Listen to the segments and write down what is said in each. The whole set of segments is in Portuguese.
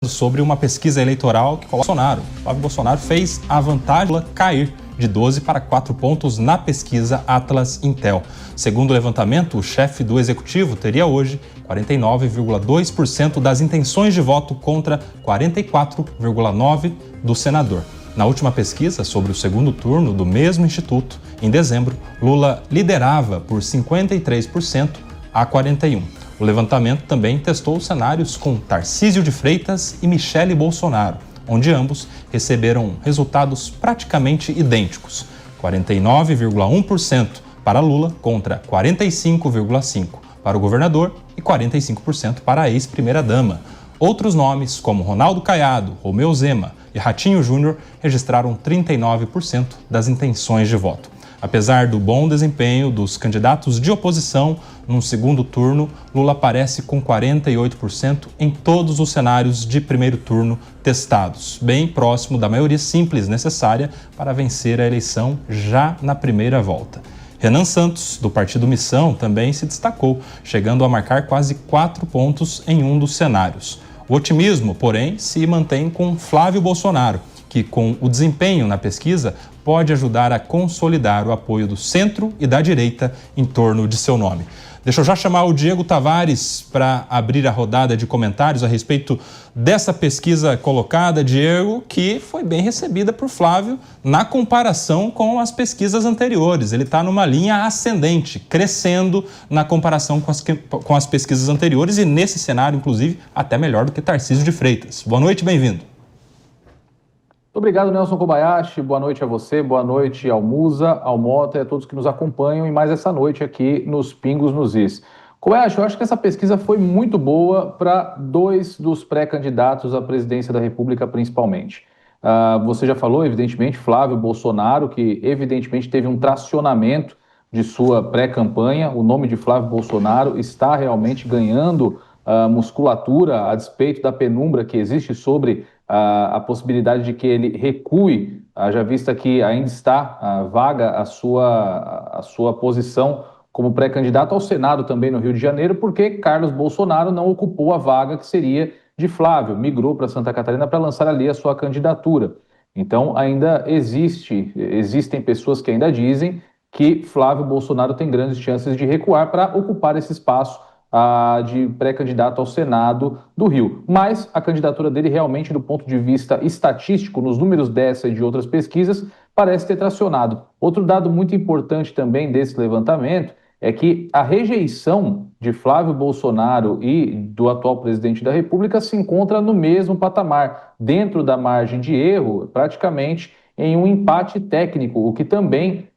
sobre uma pesquisa eleitoral que coloca Bolsonaro. Flávio Bolsonaro fez a vantagem cair de 12 para 4 pontos na pesquisa Atlas Intel. Segundo o levantamento, o chefe do executivo teria hoje 49,2% das intenções de voto contra 44,9% do senador. Na última pesquisa sobre o segundo turno do mesmo instituto, em dezembro, Lula liderava por 53% a 41%. O levantamento também testou cenários com Tarcísio de Freitas e Michele Bolsonaro, onde ambos receberam resultados praticamente idênticos, 49,1% para Lula contra 45,5% para o governador e 45% para a ex-primeira-dama. Outros nomes, como Ronaldo Caiado, Romeu Zema e Ratinho Júnior, registraram 39% das intenções de voto. Apesar do bom desempenho dos candidatos de oposição, no segundo turno, Lula aparece com 48% em todos os cenários de primeiro turno testados, bem próximo da maioria simples necessária para vencer a eleição já na primeira volta. Renan Santos, do Partido Missão, também se destacou, chegando a marcar quase 4 pontos em um dos cenários. O otimismo, porém, se mantém com Flávio Bolsonaro, que, com o desempenho na pesquisa, pode ajudar a consolidar o apoio do centro e da direita em torno de seu nome. Deixa eu já chamar o Diego Tavares para abrir a rodada de comentários a respeito dessa pesquisa colocada, Diego, que foi bem recebida por Flávio na comparação com as pesquisas anteriores. Ele está numa linha ascendente, crescendo na comparação com as pesquisas anteriores e, nesse cenário, inclusive, até melhor do que Tarcísio de Freitas. Boa noite, bem-vindo. Muito obrigado, Nelson Kobayashi. Boa noite a você, boa noite ao Musa, ao Mota e a todos que nos acompanham e mais essa noite aqui nos Pingos nos Is. Kobayashi, eu acho que essa pesquisa foi muito boa para 2 dos pré-candidatos à presidência da República, principalmente. Você já falou, evidentemente, Flávio Bolsonaro, que evidentemente teve um tracionamento de sua pré-campanha. O nome de Flávio Bolsonaro está realmente ganhando musculatura a despeito da penumbra que existe sobre a possibilidade de que ele recue, já vista que ainda está vaga a sua posição como pré-candidato ao Senado também no Rio de Janeiro, porque Carlos Bolsonaro não ocupou a vaga que seria de Flávio, migrou para Santa Catarina para lançar ali a sua candidatura. Então ainda existem pessoas que ainda dizem que Flávio Bolsonaro tem grandes chances de recuar para ocupar esse espaço de pré-candidato ao Senado do Rio. Mas a candidatura dele realmente, do ponto de vista estatístico, nos números dessa e de outras pesquisas, parece ter tracionado. Outro dado muito importante também desse levantamento é que a rejeição de Flávio Bolsonaro e do atual presidente da República se encontra no mesmo patamar, dentro da margem de erro, praticamente em um empate técnico, o que também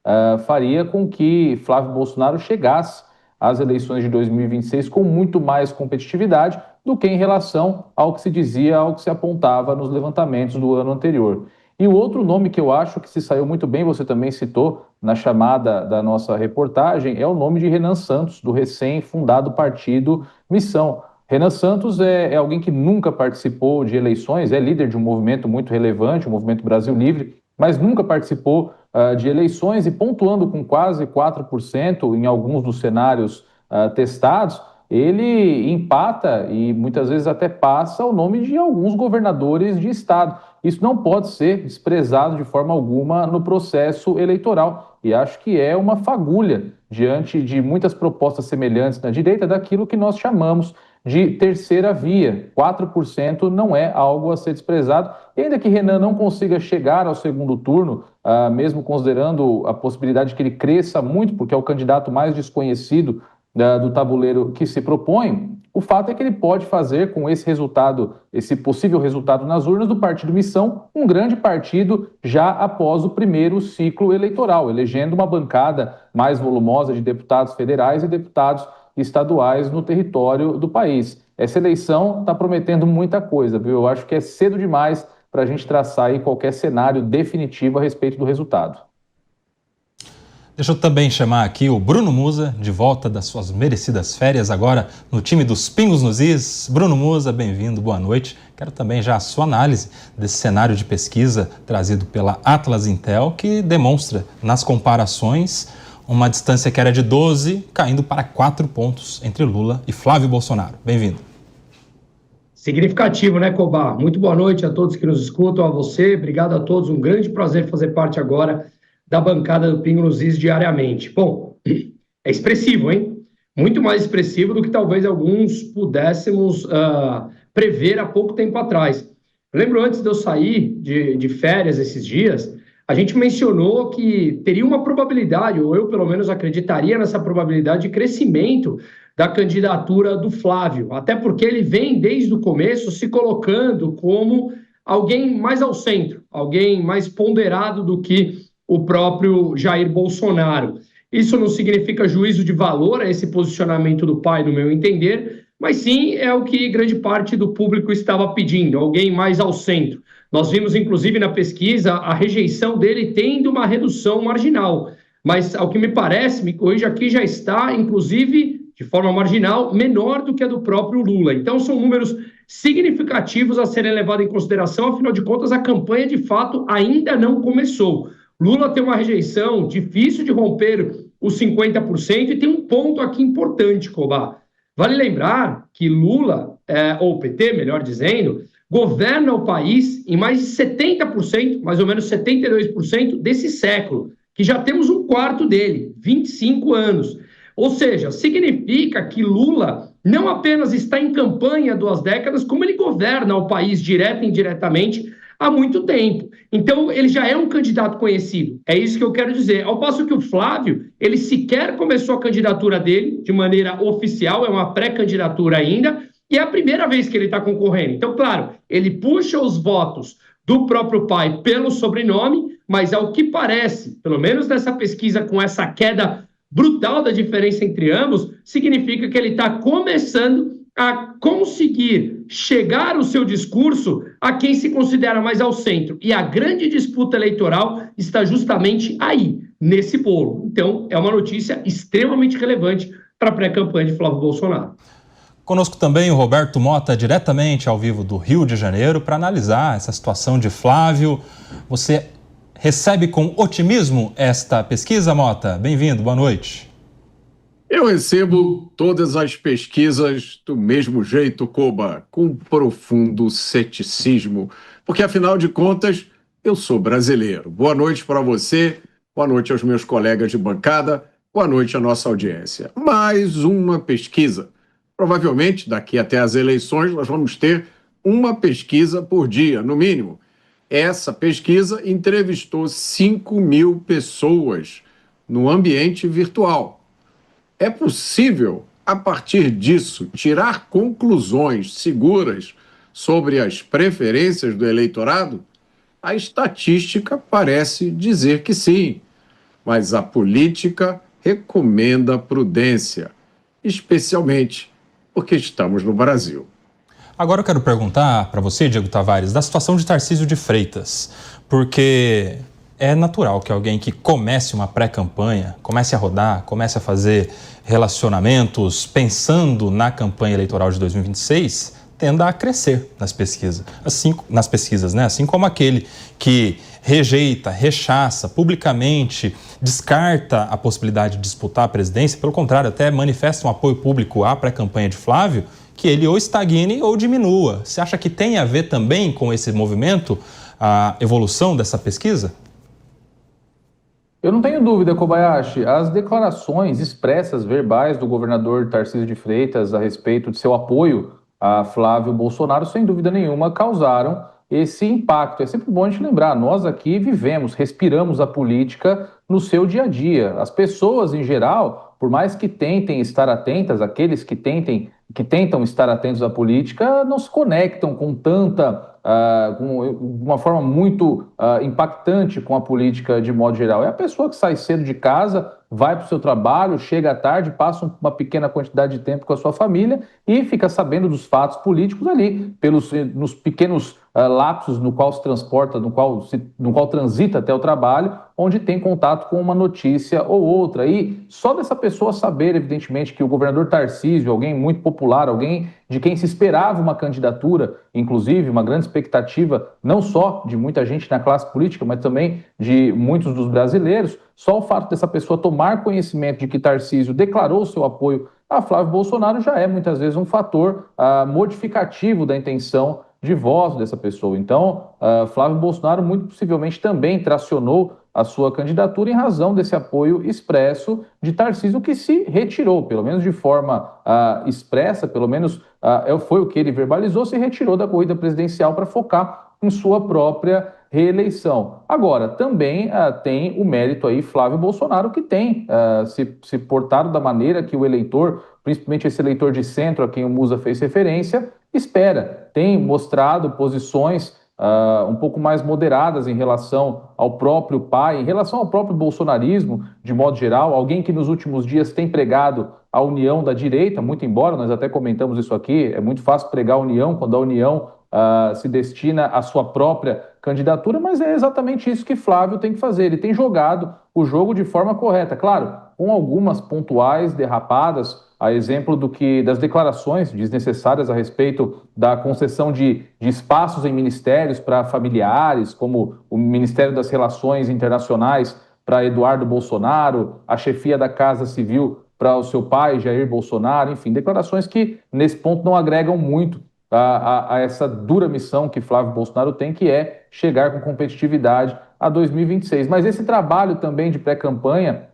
faria com que Flávio Bolsonaro chegasse às eleições de 2026 com muito mais competitividade do que em relação ao que se dizia, ao que se apontava nos levantamentos do ano anterior. E o outro nome que eu acho que se saiu muito bem, você também citou na chamada da nossa reportagem, é o nome de Renan Santos, do recém-fundado partido Missão. Renan Santos é alguém que nunca participou de eleições, é líder de um movimento muito relevante, o Movimento Brasil Livre, mas nunca participou de eleições e pontuando com quase 4% em alguns dos cenários testados, ele empata e muitas vezes até passa o nome de alguns governadores de estado. Isso não pode ser desprezado de forma alguma no processo eleitoral e acho que é uma fagulha diante de muitas propostas semelhantes na direita daquilo que nós chamamos de terceira via. 4% não é algo a ser desprezado. E ainda que Renan não consiga chegar ao segundo turno, mesmo considerando a possibilidade de que ele cresça muito, porque é o candidato mais desconhecido do tabuleiro que se propõe, o fato é que ele pode fazer com esse resultado, esse possível resultado nas urnas do Partido Missão, um grande partido já após o primeiro ciclo eleitoral, elegendo uma bancada mais volumosa de deputados federais e deputados estaduais no território do país. Essa eleição está prometendo muita coisa, viu? Eu acho que é cedo demais para a gente traçar aí qualquer cenário definitivo a respeito do resultado. Deixa eu também chamar aqui o Bruno Musa, de volta das suas merecidas férias, agora no time dos Pingos nos Is. Bruno Musa, bem-vindo, boa noite. Quero também já a sua análise desse cenário de pesquisa trazido pela Atlas Intel, que demonstra nas comparações uma distância que era de 12, caindo para 4 pontos entre Lula e Flávio Bolsonaro. Bem-vindo. Significativo, né, Cobá? Muito boa noite a todos que nos escutam, a você, obrigado a todos, um grande prazer fazer parte agora da bancada do Pingo nos Is diariamente. Bom, é expressivo, hein? Muito mais expressivo do que talvez alguns pudéssemos prever há pouco tempo atrás. Eu lembro antes de eu sair de férias esses dias, a gente mencionou que teria uma probabilidade, ou eu pelo menos acreditaria nessa probabilidade de crescimento da candidatura do Flávio, até porque ele vem desde o começo se colocando como alguém mais ao centro, alguém mais ponderado do que o próprio Jair Bolsonaro. Isso não significa juízo de valor a esse posicionamento do pai, no meu entender, mas sim é o que grande parte do público estava pedindo, alguém mais ao centro. Nós vimos, inclusive, na pesquisa, a rejeição dele tendo uma redução marginal, mas, ao que me parece, me corrija aqui, já está, inclusive, de forma marginal, menor do que a do próprio Lula. Então, são números significativos a serem levados em consideração, afinal de contas, a campanha, de fato, ainda não começou. Lula tem uma rejeição difícil de romper os 50% e tem um ponto aqui importante, Cobá. Vale lembrar que Lula, ou PT, melhor dizendo, governa o país em mais de 70%, mais ou menos 72% desse século, que já temos um quarto dele, 25 anos. Ou seja, significa que Lula não apenas está em campanha há 2 décadas, como ele governa o país direta e indiretamente há muito tempo. Então, ele já é um candidato conhecido. É isso que eu quero dizer. Ao passo que o Flávio, ele sequer começou a candidatura dele de maneira oficial, é uma pré-candidatura ainda, e é a primeira vez que ele está concorrendo. Então, claro, ele puxa os votos do próprio pai pelo sobrenome, mas ao que parece, pelo menos nessa pesquisa com essa queda brutal da diferença entre ambos, significa que ele está começando a conseguir chegar o seu discurso a quem se considera mais ao centro. E a grande disputa eleitoral está justamente aí, nesse bolo. Então, é uma notícia extremamente relevante para a pré-campanha de Flávio Bolsonaro. Conosco também o Roberto Mota, diretamente ao vivo do Rio de Janeiro, para analisar essa situação de Flávio. Você recebe com otimismo esta pesquisa, Mota? Bem-vindo, boa noite. Eu recebo todas as pesquisas do mesmo jeito, Koba, com profundo ceticismo, porque, afinal de contas, eu sou brasileiro. Boa noite para você, boa noite aos meus colegas de bancada, boa noite à nossa audiência. Mais uma pesquisa. Provavelmente, daqui até as eleições, nós vamos ter uma pesquisa por dia, no mínimo. Essa pesquisa entrevistou 5.000 pessoas no ambiente virtual. É possível, a partir disso, tirar conclusões seguras sobre as preferências do eleitorado? A estatística parece dizer que sim, mas a política recomenda prudência, especialmente porque estamos no Brasil. Agora eu quero perguntar para você, Diego Tavares, da situação de Tarcísio de Freitas, porque é natural que alguém que comece uma pré-campanha, comece a rodar, comece a fazer relacionamentos pensando na campanha eleitoral de 2026, tenda a crescer nas pesquisas, né? Assim como aquele que rejeita, rechaça publicamente, descarta a possibilidade de disputar a presidência, pelo contrário, até manifesta um apoio público à pré-campanha de Flávio, que ele ou estagne ou diminua. Você acha que tem a ver também com esse movimento, a evolução dessa pesquisa? Eu não tenho dúvida, Kobayashi. As declarações expressas, verbais do governador Tarcísio de Freitas a respeito de seu apoio a Flávio Bolsonaro, sem dúvida nenhuma, causaram esse impacto. É sempre bom a gente lembrar, nós aqui vivemos, respiramos a política no seu dia a dia. As pessoas, em geral, por mais que tentem estar atentas, aqueles que tentam estar atentos à política, não se conectam com uma forma muito impactante com a política de modo geral. É a pessoa que sai cedo de casa, vai para o seu trabalho, chega à tarde, passa uma pequena quantidade de tempo com a sua família e fica sabendo dos fatos políticos ali, nos pequenos lapsos no qual se transporta, no qual transita até o trabalho, onde tem contato com uma notícia ou outra. E só dessa pessoa saber, evidentemente, que o governador Tarcísio, alguém muito popular, alguém de quem se esperava uma candidatura, inclusive uma grande expectativa, não só de muita gente na classe política, mas também de muitos dos brasileiros, só o fato dessa pessoa tomar conhecimento de que Tarcísio declarou seu apoio a Flávio Bolsonaro já é muitas vezes um fator modificativo da intenção de voto dessa pessoa. Então, Flávio Bolsonaro muito possivelmente também tracionou a sua candidatura em razão desse apoio expresso de Tarcísio, que se retirou, pelo menos de forma expressa, pelo menos foi o que ele verbalizou, se retirou da corrida presidencial para focar em sua própria reeleição. Agora, também tem o mérito aí Flávio Bolsonaro, que tem se portado da maneira que o eleitor, principalmente esse eleitor de centro a quem o Musa fez referência, espera. Tem mostrado posições um pouco mais moderadas em relação ao próprio pai, em relação ao próprio bolsonarismo, de modo geral, alguém que nos últimos dias tem pregado a união da direita, muito embora, nós até comentamos isso aqui, é muito fácil pregar a união quando a união se destina à sua própria candidatura, mas é exatamente isso que Flávio tem que fazer. Ele tem jogado o jogo de forma correta, claro, com algumas pontuais derrapadas, a exemplo das declarações desnecessárias a respeito da concessão de espaços em ministérios para familiares, como o Ministério das Relações Internacionais para Eduardo Bolsonaro, a chefia da Casa Civil para o seu pai, Jair Bolsonaro, enfim, declarações que nesse ponto não agregam muito a essa dura missão que Flávio Bolsonaro tem, que é chegar com competitividade a 2026. Mas esse trabalho também de pré-campanha,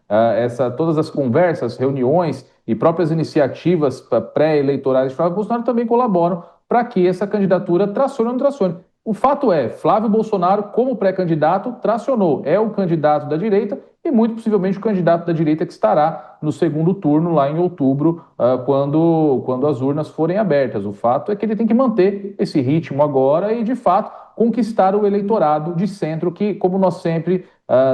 todas as conversas, reuniões e próprias iniciativas pré-eleitorais de Flávio Bolsonaro também colaboram para que essa candidatura tracione ou não tracione. O fato é, Flávio Bolsonaro, como pré-candidato, tracionou. É o candidato da direita e muito possivelmente o candidato da direita que estará no segundo turno lá em outubro, quando as urnas forem abertas. O fato é que ele tem que manter esse ritmo agora e, de fato, conquistar o eleitorado de centro, que, como nós sempre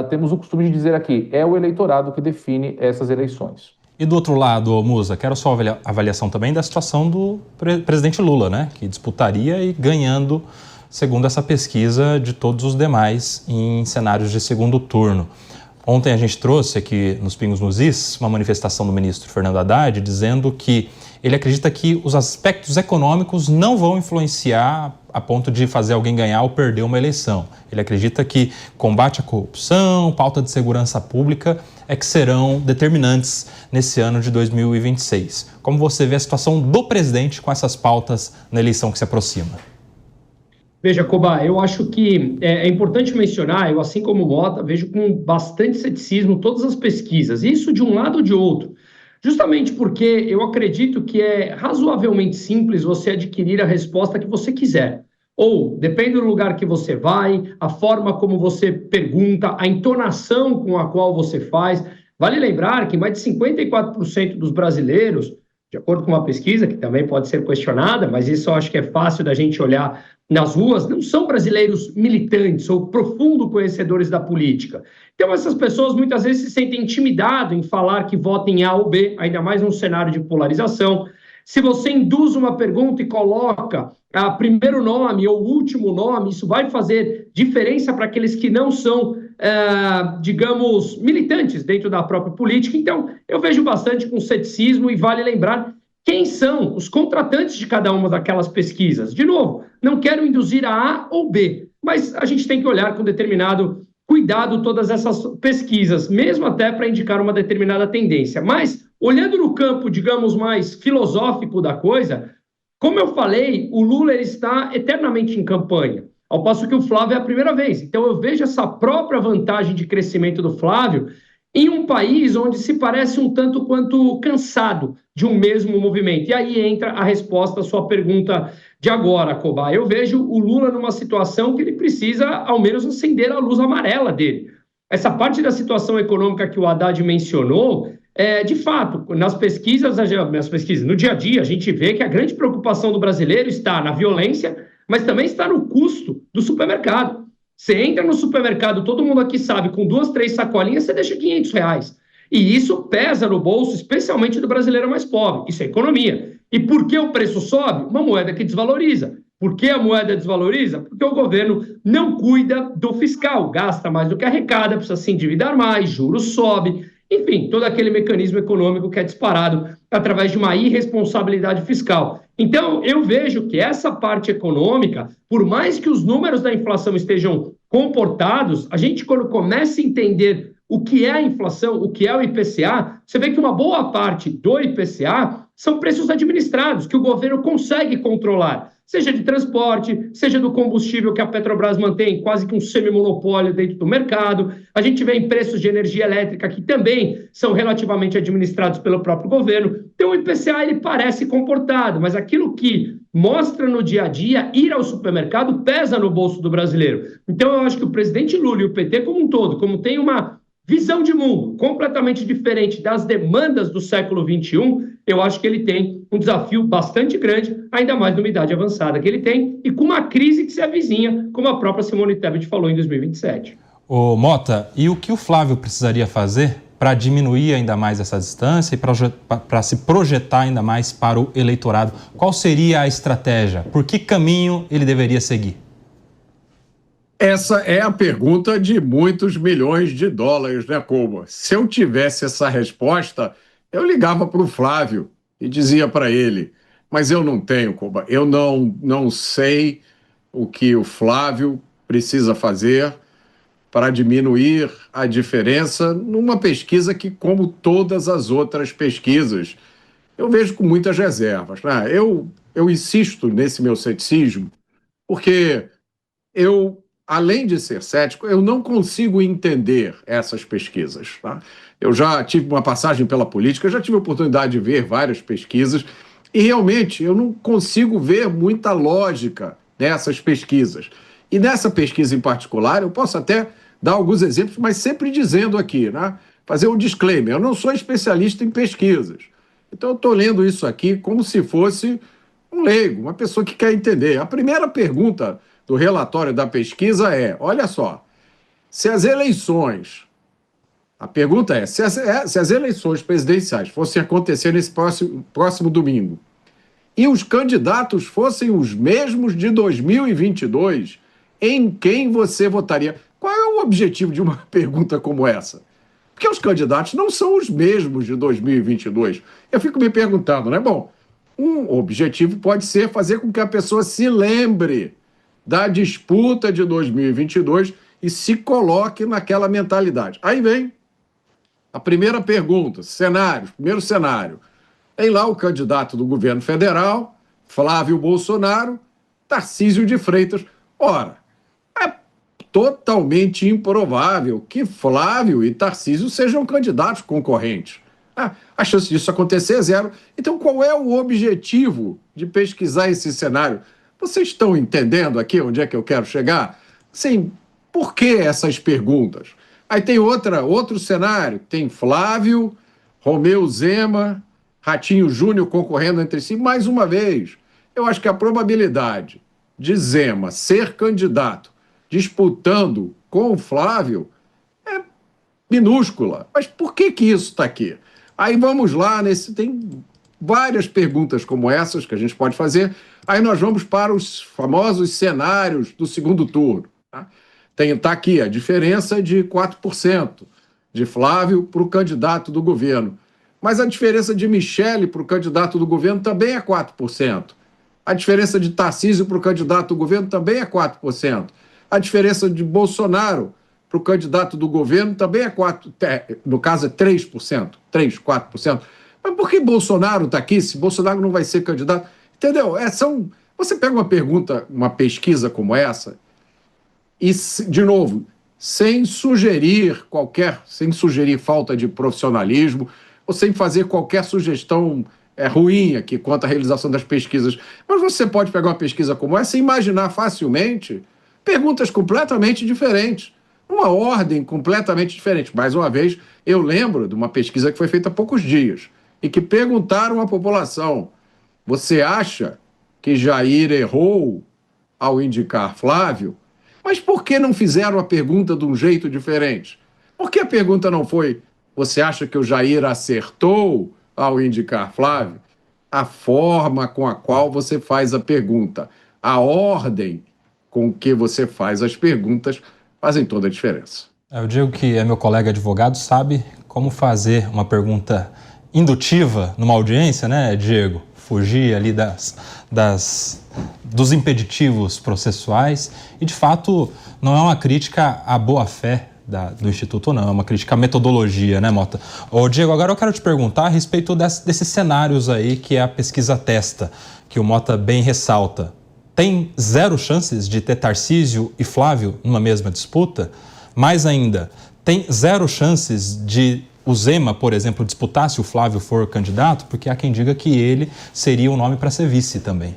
temos o costume de dizer aqui, é o eleitorado que define essas eleições. E do outro lado, Musa, quero só avaliação também da situação do presidente Lula, né, que disputaria e ganhando, segundo essa pesquisa, de todos os demais em cenários de segundo turno. Ontem a gente trouxe aqui nos Pingos nos Is uma manifestação do ministro Fernando Haddad dizendo que ele acredita que os aspectos econômicos não vão influenciar a ponto de fazer alguém ganhar ou perder uma eleição. Ele acredita que combate à corrupção, pauta de segurança pública é que serão determinantes nesse ano de 2026. Como você vê a situação do presidente com essas pautas na eleição que se aproxima? Veja, Cobá, eu acho que é importante mencionar, eu assim como o Mota, vejo com bastante ceticismo todas as pesquisas, isso de um lado ou de outro, justamente porque eu acredito que é razoavelmente simples você adquirir a resposta que você quiser. Ou, depende do lugar que você vai, a forma como você pergunta, a entonação com a qual você faz. Vale lembrar que mais de 54% dos brasileiros, de acordo com uma pesquisa, que também pode ser questionada, mas isso eu acho que é fácil da gente olhar nas ruas, não são brasileiros militantes ou profundo conhecedores da política. Então, essas pessoas muitas vezes se sentem intimidadas em falar que votam em A ou B, ainda mais num cenário de polarização. Se você induz uma pergunta e coloca primeiro nome ou último nome, isso vai fazer diferença para aqueles que não são, digamos, militantes dentro da própria política. Então, eu vejo bastante com ceticismo e vale lembrar quem são os contratantes de cada uma daquelas pesquisas. De novo, não quero induzir a A ou B, mas a gente tem que olhar com determinado cuidado todas essas pesquisas, mesmo até para indicar uma determinada tendência. Mas, olhando no campo, digamos, mais filosófico da coisa, como eu falei, o Lula ele está eternamente em campanha, ao passo que o Flávio é a primeira vez. Então, eu vejo essa própria vantagem de crescimento do Flávio em um país onde se parece um tanto quanto cansado de um mesmo movimento. E aí entra a resposta à sua pergunta de agora, Cobá. Eu vejo o Lula numa situação que ele precisa, ao menos, acender a luz amarela dele. Essa parte da situação econômica que o Haddad mencionou, de fato, nas pesquisas, no dia a dia, a gente vê que a grande preocupação do brasileiro está na violência, mas também está no custo do supermercado. Você entra no supermercado, todo mundo aqui sabe, com 2, 3 sacolinhas, você deixa R$500. E isso pesa no bolso, especialmente do brasileiro mais pobre. Isso é economia. E por que o preço sobe? Uma moeda que desvaloriza. Por que a moeda desvaloriza? Porque o governo não cuida do fiscal, gasta mais do que arrecada, precisa se endividar mais, juros sobe. Enfim, todo aquele mecanismo econômico que é disparado através de uma irresponsabilidade fiscal. Então, eu vejo que essa parte econômica, por mais que os números da inflação estejam comportados, a gente, quando começa a entender o que é a inflação, o que é o IPCA, você vê que uma boa parte do IPCA são preços administrados, que o governo consegue controlar, seja de transporte, seja do combustível que a Petrobras mantém quase que um semi-monopólio dentro do mercado. A gente vê em preços de energia elétrica que também são relativamente administrados pelo próprio governo. Então o IPCA ele parece comportado, mas aquilo que mostra no dia a dia, ir ao supermercado pesa no bolso do brasileiro. Então eu acho que o presidente Lula e o PT como um todo, como tem uma visão de mundo completamente diferente das demandas do século XXI, eu acho que ele tem um desafio bastante grande, ainda mais numa idade avançada que ele tem, e com uma crise que se avizinha, como a própria Simone Tebet falou em 2027. Ô Mota, e o que o Flávio precisaria fazer para diminuir ainda mais essa distância e para se projetar ainda mais para o eleitorado? Qual seria a estratégia? Por que caminho ele deveria seguir? Essa é a pergunta de muitos milhões de dólares, né, Koba? Se eu tivesse essa resposta, eu ligava para o Flávio e dizia para ele, mas eu não tenho, Koba, eu não sei o que o Flávio precisa fazer para diminuir a diferença numa pesquisa que, como todas as outras pesquisas, eu vejo com muitas reservas, né? Eu insisto nesse meu ceticismo porque eu, além de ser cético, eu não consigo entender essas pesquisas. Tá? Eu já tive uma passagem pela política, já tive a oportunidade de ver várias pesquisas e realmente eu não consigo ver muita lógica nessas pesquisas. E nessa pesquisa em particular, eu posso até dar alguns exemplos, mas sempre dizendo aqui, né? Fazer um disclaimer, eu não sou especialista em pesquisas. Então eu estou lendo isso aqui como se fosse um leigo, uma pessoa que quer entender. A primeira pergunta do relatório da pesquisa é, olha só, se as eleições, a pergunta é, se as eleições presidenciais fossem acontecer nesse próximo domingo e os candidatos fossem os mesmos de 2022, em quem você votaria? Qual é o objetivo de uma pergunta como essa? Porque os candidatos não são os mesmos de 2022. Eu fico me perguntando, né? Bom, um objetivo pode ser fazer com que a pessoa se lembre da disputa de 2022 e se coloque naquela mentalidade. Aí vem a primeira pergunta, primeiro cenário. Tem lá o candidato do governo federal, Flávio Bolsonaro, Tarcísio de Freitas. Ora, é totalmente improvável que Flávio e Tarcísio sejam candidatos concorrentes. A chance disso acontecer é zero. Então, qual é o objetivo de pesquisar esse cenário? Vocês estão entendendo aqui onde é que eu quero chegar? Sim, por que essas perguntas? Aí tem outro cenário, tem Flávio, Romeu Zema, Ratinho Júnior concorrendo entre si. Mais uma vez, eu acho que a probabilidade de Zema ser candidato disputando com o Flávio é minúscula. Mas por que isso está aqui? Aí vamos lá, tem várias perguntas como essas que a gente pode fazer. Aí nós vamos para os famosos cenários do segundo turno. Tá? Tá aqui a diferença de 4% de Flávio para o candidato do governo. Mas a diferença de Michele para o candidato do governo também é 4%. A diferença de Tarcísio para o candidato do governo também é 4%. A diferença de Bolsonaro para o candidato do governo também é 4%, no caso é 3%, 3%, 4%. Mas por que Bolsonaro está aqui se Bolsonaro não vai ser candidato? Entendeu? Você pega uma pergunta, uma pesquisa como essa, e, de novo, sem sugerir falta de profissionalismo, ou sem fazer qualquer sugestão ruim aqui quanto à realização das pesquisas. Mas você pode pegar uma pesquisa como essa e imaginar facilmente perguntas completamente diferentes, uma ordem completamente diferente. Mais uma vez, eu lembro de uma pesquisa que foi feita há poucos dias e que perguntaram à população: você acha que Jair errou ao indicar Flávio? Mas por que não fizeram a pergunta de um jeito diferente? Por que a pergunta não foi: você acha que o Jair acertou ao indicar Flávio? A forma com a qual você faz a pergunta, a ordem com que você faz as perguntas fazem toda a diferença. Eu digo que meu colega advogado sabe como fazer uma pergunta indutiva numa audiência, né, Diego? Fugir ali dos impeditivos processuais e, de fato, não é uma crítica à boa-fé do Instituto, não. É uma crítica à metodologia, né, Mota? Ô, Diego, agora eu quero te perguntar a respeito desses cenários aí que a pesquisa testa, que o Mota bem ressalta. Tem zero chances de ter Tarcísio e Flávio numa mesma disputa? Mais ainda, tem zero chances de o Zema, por exemplo, disputar se o Flávio for candidato? Porque há quem diga que ele seria um nome para ser vice também.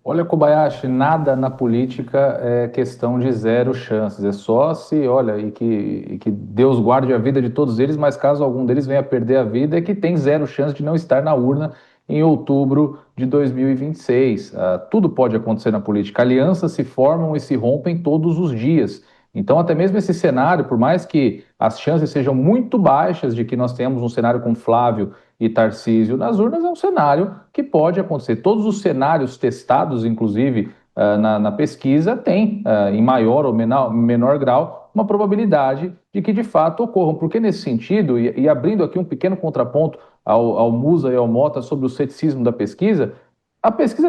Olha, Kobayashi, nada na política é questão de zero chances. É só se, olha, e que Deus guarde a vida de todos eles, mas caso algum deles venha a perder a vida, é que tem zero chance de não estar na urna em outubro de 2026. Tudo pode acontecer na política. Alianças se formam e se rompem todos os dias. Então, até mesmo esse cenário, por mais que as chances sejam muito baixas de que nós tenhamos um cenário com Flávio e Tarcísio nas urnas, é um cenário que pode acontecer. Todos os cenários testados, inclusive, na pesquisa, têm, em maior ou menor grau, uma probabilidade de que de fato ocorram. Porque nesse sentido, e abrindo aqui um pequeno contraponto ao Musa e ao Mota sobre o ceticismo da pesquisa,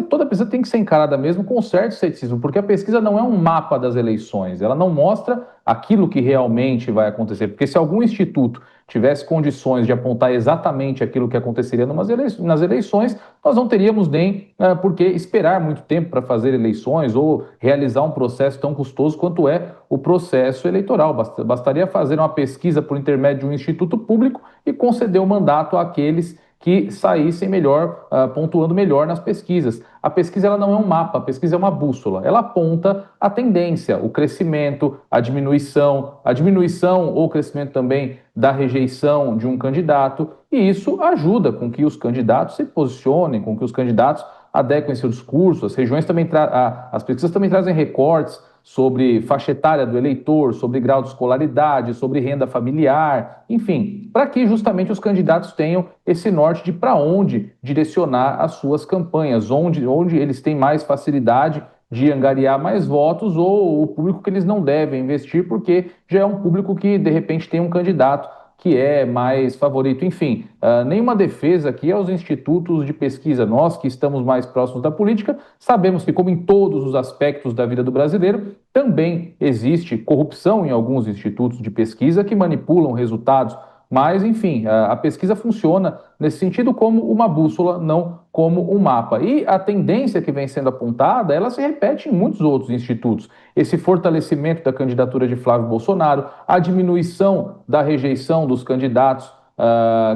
toda a pesquisa tem que ser encarada mesmo com um certo ceticismo, porque a pesquisa não é um mapa das eleições, ela não mostra aquilo que realmente vai acontecer, porque se algum instituto tivesse condições de apontar exatamente aquilo que aconteceria nas eleições, nós não teríamos nem por que esperar muito tempo para fazer eleições ou realizar um processo tão custoso quanto é o processo eleitoral. Bastaria fazer uma pesquisa por intermédio de um instituto público e conceder o mandato àqueles que saíssem melhor, pontuando melhor nas pesquisas. A pesquisa ela não é um mapa, a pesquisa é uma bússola. Ela aponta a tendência, o crescimento, a diminuição ou crescimento também da rejeição de um candidato, e isso ajuda com que os candidatos se posicionem, com que os candidatos adequem seu discurso. As pesquisas também trazem recortes sobre faixa etária do eleitor, sobre grau de escolaridade, sobre renda familiar, enfim, para que justamente os candidatos tenham esse norte de para onde direcionar as suas campanhas, onde eles têm mais facilidade de angariar mais votos ou o público que eles não devem investir, porque já é um público que, de repente, tem um candidato que é mais favorito. Enfim, nenhuma defesa aqui aos institutos de pesquisa. Nós que estamos mais próximos da política, sabemos que, como em todos os aspectos da vida do brasileiro, também existe corrupção em alguns institutos de pesquisa que manipulam resultados. Mas, enfim, a pesquisa funciona nesse sentido como uma bússola, não como um mapa. E a tendência que vem sendo apontada, ela se repete em muitos outros institutos. Esse fortalecimento da candidatura de Flávio Bolsonaro, a diminuição da rejeição dos candidatos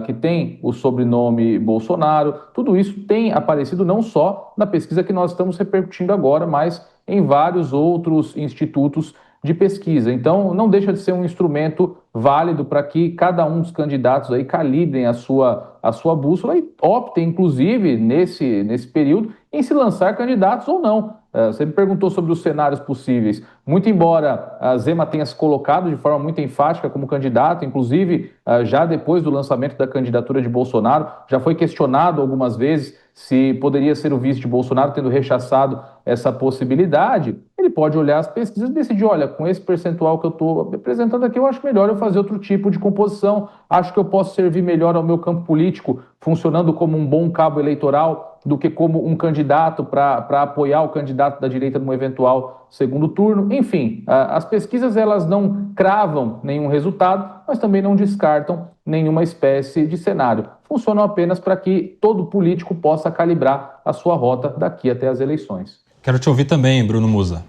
que tem o sobrenome Bolsonaro, tudo isso tem aparecido não só na pesquisa que nós estamos repercutindo agora, mas em vários outros institutos de pesquisa. Então, não deixa de ser um instrumento válido para que cada um dos candidatos aí calibrem a sua bússola e optem, inclusive, nesse período, em se lançar candidatos ou não. Você me perguntou sobre os cenários possíveis. Muito embora a Zema tenha se colocado de forma muito enfática como candidato, inclusive já depois do lançamento da candidatura de Bolsonaro, já foi questionado algumas vezes se poderia ser o vice de Bolsonaro, tendo rechaçado essa possibilidade. Ele pode olhar as pesquisas e decidir, olha, com esse percentual que eu estou apresentando aqui, eu acho melhor eu fazer outro tipo de composição, acho que eu posso servir melhor ao meu campo político, funcionando como um bom cabo eleitoral, do que como um candidato para apoiar o candidato da direita num eventual segundo turno. Enfim, as pesquisas elas não cravam nenhum resultado, mas também não descartam nenhuma espécie de cenário. Funcionam apenas para que todo político possa calibrar a sua rota daqui até as eleições. Quero te ouvir também, Bruno Musa.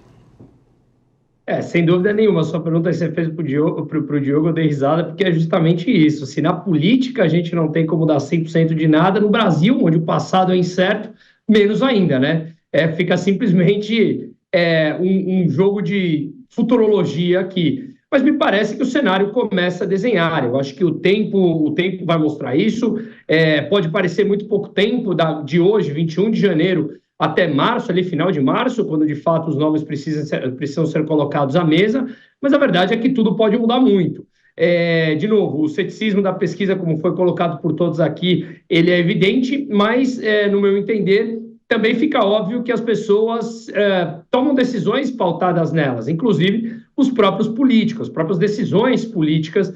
Sem dúvida nenhuma, a sua pergunta que você fez para o Diogo, eu dei risada, porque é justamente isso. Se na política a gente não tem como dar 100% de nada, no Brasil, onde o passado é incerto, menos ainda, né? Fica simplesmente um jogo de futurologia aqui. Mas me parece que o cenário começa a desenhar. Eu acho que o tempo vai mostrar isso. Pode parecer muito pouco tempo de hoje, 21 de janeiro, até março, ali final de março, quando de fato os nomes precisam ser colocados à mesa, mas a verdade é que tudo pode mudar muito. De novo, o ceticismo da pesquisa, como foi colocado por todos aqui, ele é evidente, mas, no meu entender, também fica óbvio que as pessoas tomam decisões pautadas nelas, inclusive os próprios políticos, as próprias decisões políticas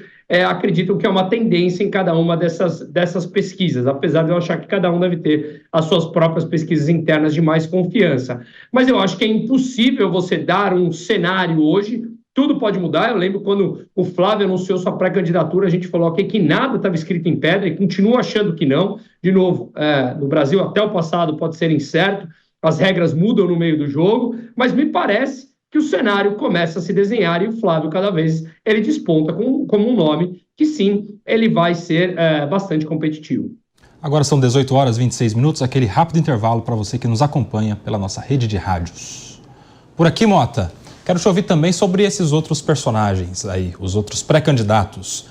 acreditam que é uma tendência em cada uma dessas pesquisas, apesar de eu achar que cada um deve ter as suas próprias pesquisas internas de mais confiança. Mas eu acho que é impossível você dar um cenário hoje tudo pode mudar. Eu lembro quando o Flávio anunciou sua pré-candidatura, a gente falou okay, que nada estava escrito em pedra e continua achando que não. De novo, no Brasil até o passado pode ser incerto, as regras mudam no meio do jogo, mas me parece que o cenário começa a se desenhar e o Flávio cada vez ele desponta como um nome que sim, ele vai ser bastante competitivo. Agora são 18 horas e 26 minutos, aquele rápido intervalo para você que nos acompanha pela nossa rede de rádios. Por aqui, Mota, quero te ouvir também sobre esses outros personagens aí, os outros pré-candidatos.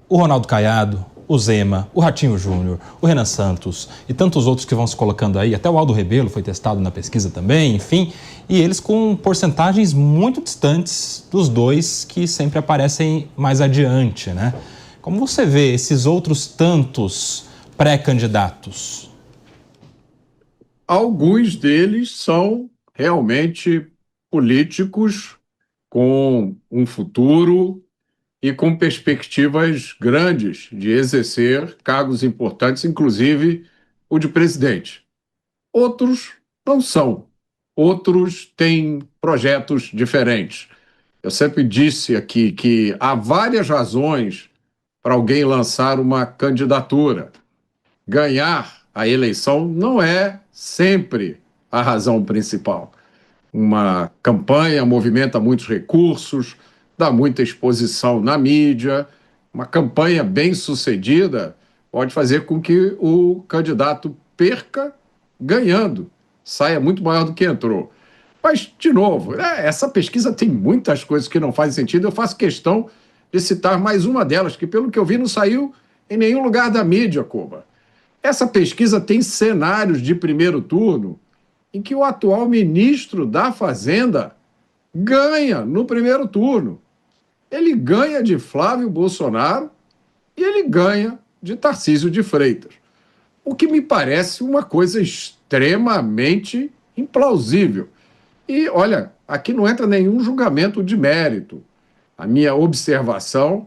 O Ronaldo Caiado, o Zema, o Ratinho Júnior, o Renan Santos e tantos outros que vão se colocando aí. Até o Aldo Rebelo foi testado na pesquisa também, enfim. E eles com porcentagens muito distantes dos dois que sempre aparecem mais adiante, né? Como você vê esses outros tantos pré-candidatos? Alguns deles são realmente políticos com um futuro e com perspectivas grandes de exercer cargos importantes, inclusive o de presidente. Outros não são. Outros têm projetos diferentes. Eu sempre disse aqui que há várias razões para alguém lançar uma candidatura. Ganhar a eleição não é sempre a razão principal. Uma campanha movimenta muitos recursos, dá muita exposição na mídia. Uma campanha bem-sucedida pode fazer com que o candidato perca ganhando, saia muito maior do que entrou. Mas, de novo, essa pesquisa tem muitas coisas que não fazem sentido. Eu faço questão de citar mais uma delas, que, pelo que eu vi, não saiu em nenhum lugar da mídia, Cuba. Essa pesquisa tem cenários de primeiro turno em que o atual ministro da Fazenda ganha no primeiro turno. Ele ganha de Flávio Bolsonaro e ele ganha de Tarcísio de Freitas. O que me parece uma coisa extremamente implausível. E, olha, aqui não entra nenhum julgamento de mérito. A minha observação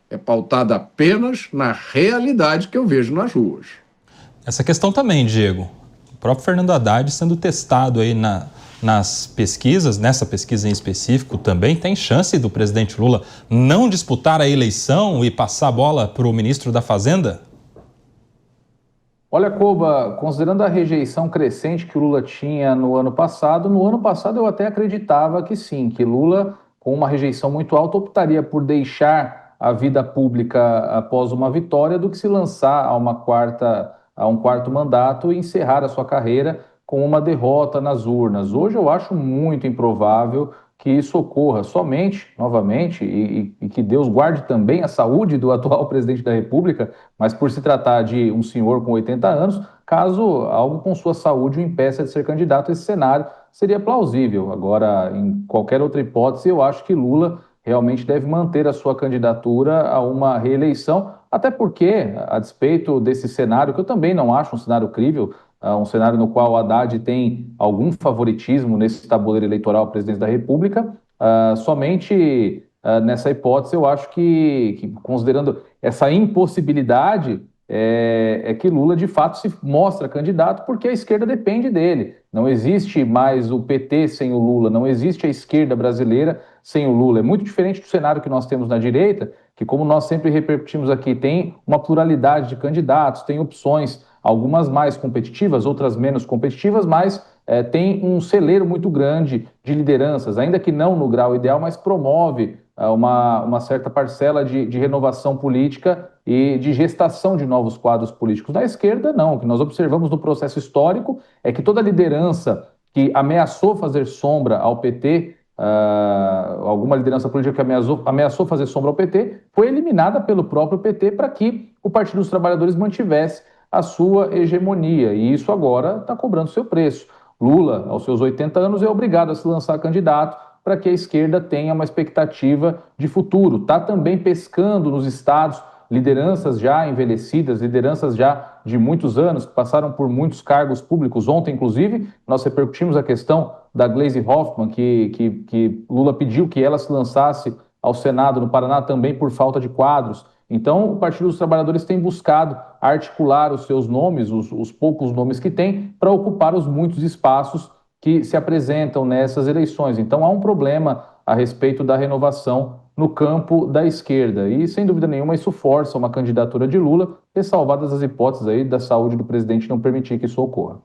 é pautada apenas na realidade que eu vejo nas ruas. Essa questão também, Diego. O próprio Fernando Haddad sendo testado aí nas pesquisas, nessa pesquisa em específico também, tem chance do presidente Lula não disputar a eleição e passar a bola para o ministro da Fazenda? Olha, Koba, considerando a rejeição crescente que o Lula tinha no ano passado eu até acreditava que sim, que Lula, com uma rejeição muito alta, optaria por deixar a vida pública após uma vitória do que se lançar a um quarto mandato e encerrar a sua carreira com uma derrota nas urnas. Hoje eu acho muito improvável que isso ocorra somente, novamente, e que Deus guarde também a saúde do atual presidente da República, mas por se tratar de um senhor com 80 anos, caso algo com sua saúde o impeça de ser candidato, esse cenário seria plausível. Agora, em qualquer outra hipótese, eu acho que Lula realmente deve manter a sua candidatura a uma reeleição, até porque, a despeito desse cenário, que eu também não acho um cenário crível, um cenário no qual o Haddad tem algum favoritismo nesse tabuleiro eleitoral à presidência da República, somente nessa hipótese eu acho que considerando essa impossibilidade, é que Lula de fato se mostra candidato porque a esquerda depende dele. Não existe mais o PT sem o Lula, não existe a esquerda brasileira sem o Lula. É muito diferente do cenário que nós temos na direita, que, como nós sempre repercutimos aqui, tem uma pluralidade de candidatos, tem opções, algumas mais competitivas, outras menos competitivas, mas tem um celeiro muito grande de lideranças, ainda que não no grau ideal, mas promove uma certa parcela de renovação política e de gestação de novos quadros políticos. Na esquerda, não. O que nós observamos no processo histórico é que toda liderança que ameaçou fazer sombra ao PT, alguma liderança política que ameaçou fazer sombra ao PT, foi eliminada pelo próprio PT para que o Partido dos Trabalhadores mantivesse a sua hegemonia. E isso agora está cobrando seu preço. Lula, aos seus 80 anos, é obrigado a se lançar candidato para que a esquerda tenha uma expectativa de futuro. Está também pescando nos estados lideranças já envelhecidas, lideranças já de muitos anos, que passaram por muitos cargos públicos. Ontem, inclusive, nós repercutimos a questão da Gleisi Hoffmann, que Lula pediu que ela se lançasse ao Senado no Paraná também por falta de quadros. Então, o Partido dos Trabalhadores tem buscado articular os seus nomes, os poucos nomes que tem, para ocupar os muitos espaços que se apresentam nessas eleições. Então, há um problema a respeito da renovação no campo da esquerda. E, sem dúvida nenhuma, isso força uma candidatura de Lula, ressalvadas as hipóteses aí da saúde do presidente não permitir que isso ocorra.